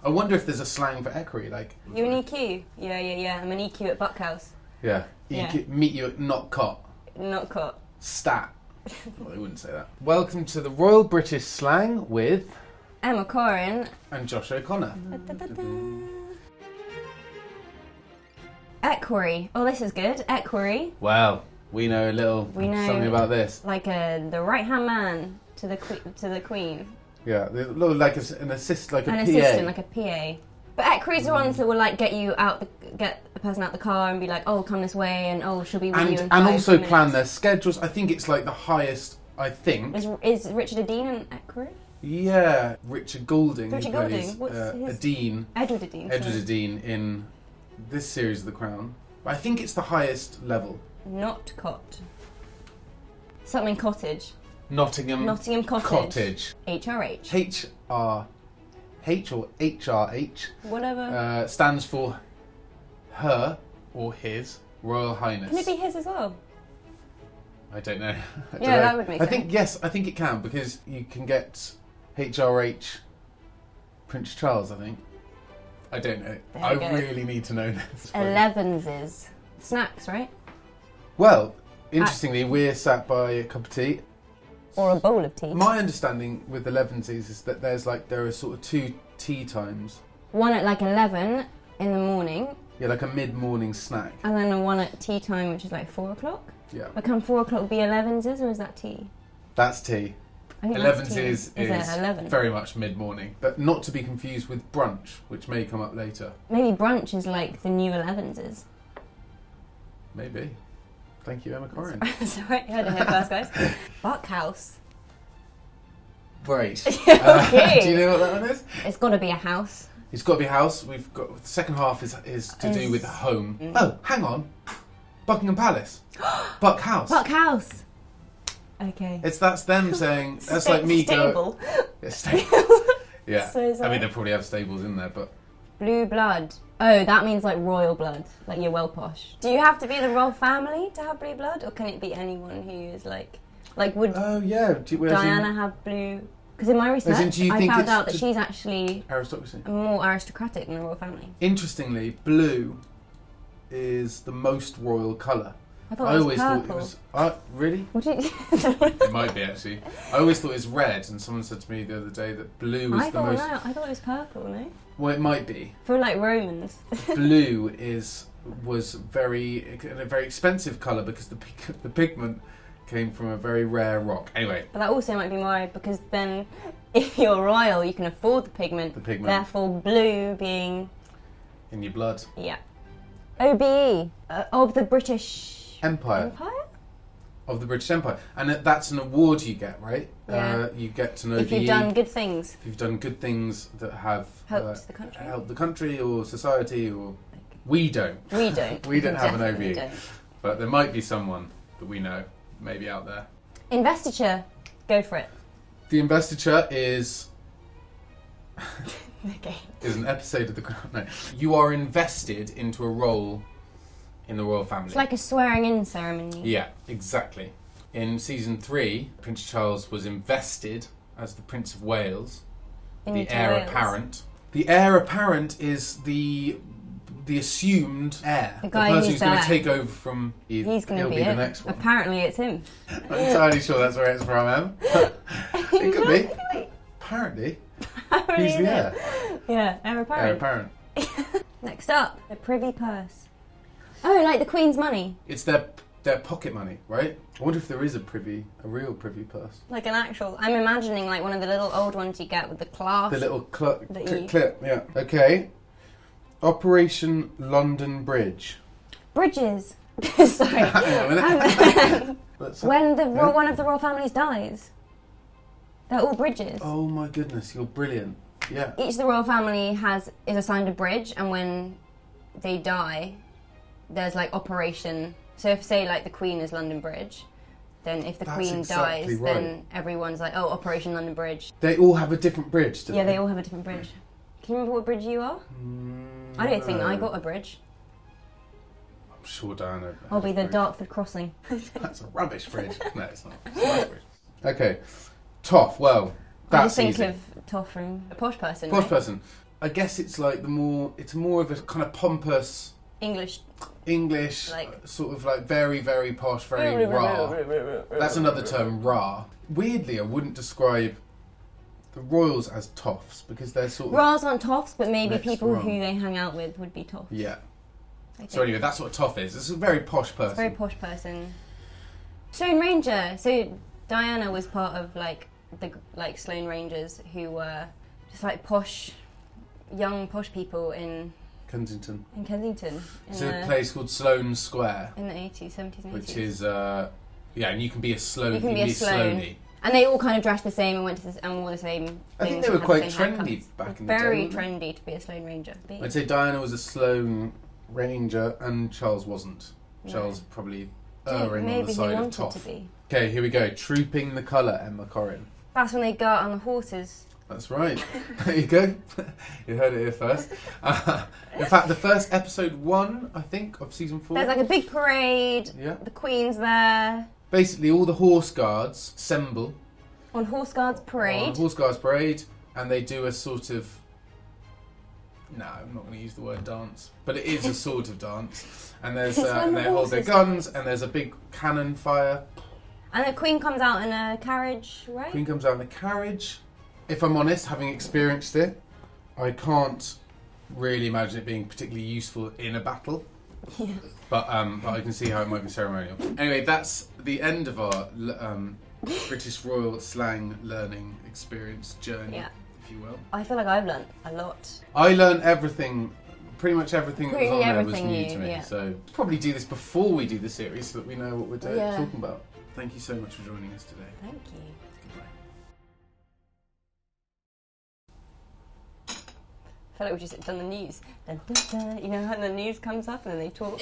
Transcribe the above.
I wonder if there's a slang for equerry, like... You an EQ? Yeah. I'm an EQ at Buckhouse. Yeah. Meet you at not cot. Not cot. Stat. Well, they wouldn't say that. Welcome to the Royal British Slang with... Emma Corrin. And Josh O'Connor. Equerry. Oh, this is good. Equerry. Well, we know something about this. Like the right-hand man to the Queen. Yeah, like an assistant, like a PA. But equerries are ones that will like get a person out the car and be like, oh, come this way, and oh, she'll be with you in 5 and also minutes. plan their schedules. I think it's like the highest. I think is Richard a Dean an equerry? Yeah, Richard Goulding. What's a Dean. Edward a Dean. Edward a Dean in this series of The Crown. I think it's the highest level. Not cot. Something cottage. Nottingham Cottage. HRH. H or HRH. Whatever. Stands for Her or His Royal Highness. Can it be his as well? I don't know. That would make sense. I think it can, because you can get HRH Prince Charles, I think. I don't know. I really need to know this. Elevenses. Snacks, right? Well, interestingly, we're sat by a cup of tea. Or a bowl of tea. My understanding with elevenses is that there are sort of 2 tea times. One at like 11 in the morning. Yeah, like a mid-morning snack. And then one at tea time, which is like 4 o'clock. Yeah. But can 4 o'clock be elevenses, or is that tea? That's tea. Elevenses is very much mid-morning, but not to be confused with brunch, which may come up later. Maybe brunch is like the new elevenses. Maybe. Thank you, Emma Corrin. Sorry, I didn't hear first, guys. Buckhouse. Great. Okay. Do you know what that one is? It's got to be a house. It's got to be a house. We've got the second half is to do with home. Oh, hang on. Buckingham Palace. Buckhouse. Buckhouse. Okay. That's them saying. That's like me stable. Yeah, stable. Yeah. So I mean, they probably have stables in there, but. Blue blood. Oh, that means like royal blood. Like you're well posh. Do you have to be the royal family to have blue blood, or can it be anyone who is like would? Oh yeah. Diana have blue? Because in my research, I found out that she's actually aristocracy, more aristocratic than the royal family. Interestingly, blue is the most royal colour. I always thought it was. Really? Would you? It might be actually. I always thought it was red, and someone said to me the other day that blue is the most. I thought it was purple. No. Well, it might be. For like Romans. Blue was a very expensive colour because the pigment came from a very rare rock. Anyway. But that also might be why, because then if you're royal, you can afford the pigment. Therefore, blue being in your blood. Yeah. OBE of the British Empire. Of the British Empire. And that's an award you get, right? Yeah. You get an OBE. If you've done good things. If you've done good things that have helped the country. Helped the country or society, or we don't. We don't. We don't have an OBE. Don't. But there might be someone that we know, maybe out there. Investiture. Go for it. The investiture is okay. Is an episode of The Crown. No. You are invested into a role in the royal family. It's like a swearing-in ceremony. Yeah, exactly. In season 3, Prince Charles was invested as the Prince of Wales, the heir apparent. The heir apparent is the assumed heir. The guy person who's going to take over from. He's going to be the next one. Apparently, it's him. I'm entirely sure that's where it's from, Em. It could be. Apparently. He's the heir. Yeah, heir apparent. Heir apparent. Next up, the privy purse. Oh, like the Queen's money. It's their pocket money, right? I wonder if there is a real privy purse. Like an actual. I'm imagining like one of the little old ones you get with the clasp. The little clip, yeah. Okay. Operation London Bridge. Bridges. Sorry. Hang on a minute. When one of the royal families dies, they're all bridges. Oh my goodness, you're brilliant. Yeah. Each of the royal family is assigned a bridge, and when they die, there's like operation. So if say like the Queen is London Bridge, then if the Queen dies, right, then everyone's like, oh, Operation London Bridge. They all have a different bridge, do they? Yeah, they all have a different bridge. Can you remember what bridge you are? I don't think I got a bridge. I'm sure Diana. I'll be the Dartford Crossing. That's a rubbish bridge. No, it's not. It's a nice bridge. Okay. Toff, well, that's I just think easy. of Toff from a posh person. Posh right? person. I guess it's like it's more of a kind of pompous English, like, sort of like very, very posh, very raw. That's another term, raw. Weirdly, I wouldn't describe the royals as toffs because they're sort of... Royals aren't toffs, but maybe people wrong. who they hang out with would be toffs. Yeah. So anyway, that's what a toff is. It's a very posh person. It's a very posh person. Sloane Ranger. So Diana was part of like the Sloane Rangers who were just like young posh people in Kensington. It's a place called Sloane Square. In the 80s, 70s and 80s. Which is, and you can be a Sloane. You can be a Sloane. And they all kind of dressed the same and went to and wore the same things. I think they were quite trendy back in the day. Very trendy to be a Sloane Ranger. I'd say Diana was a Sloane Ranger and Charles wasn't. Charles probably erring on the side of toff. To be. Okay, here we go. Trooping the colour, Emma Corrin. That's when they go out on the horses. That's right. There you go. You heard it here first. In fact, the first episode 1, I think, of season 4. There's like a big parade. Yeah. The Queen's there. Basically, all the horse guards assemble. On Horse Guards Parade. On Horse Guards Parade. And they do a sort of... No, I'm not going to use the word dance. But it is a sort of dance. And there's and they hold their guns. And there's a big cannon fire. And the Queen comes out in a carriage, right? Queen comes out in a carriage. If I'm honest, having experienced it, I can't really imagine it being particularly useful in a battle. Yeah. But I can see how it might be ceremonial. Anyway, that's the end of our British Royal slang learning experience journey, if you will. I feel like I've learnt a lot. I learned everything, pretty much everything that was on there was new to me. Yeah. So probably do this before we do the series so that we know what we're talking about. Thank you so much for joining us today. Thank you. I feel like we've just done the news. Dun, dun, dun. You know how the news comes up and then they talk?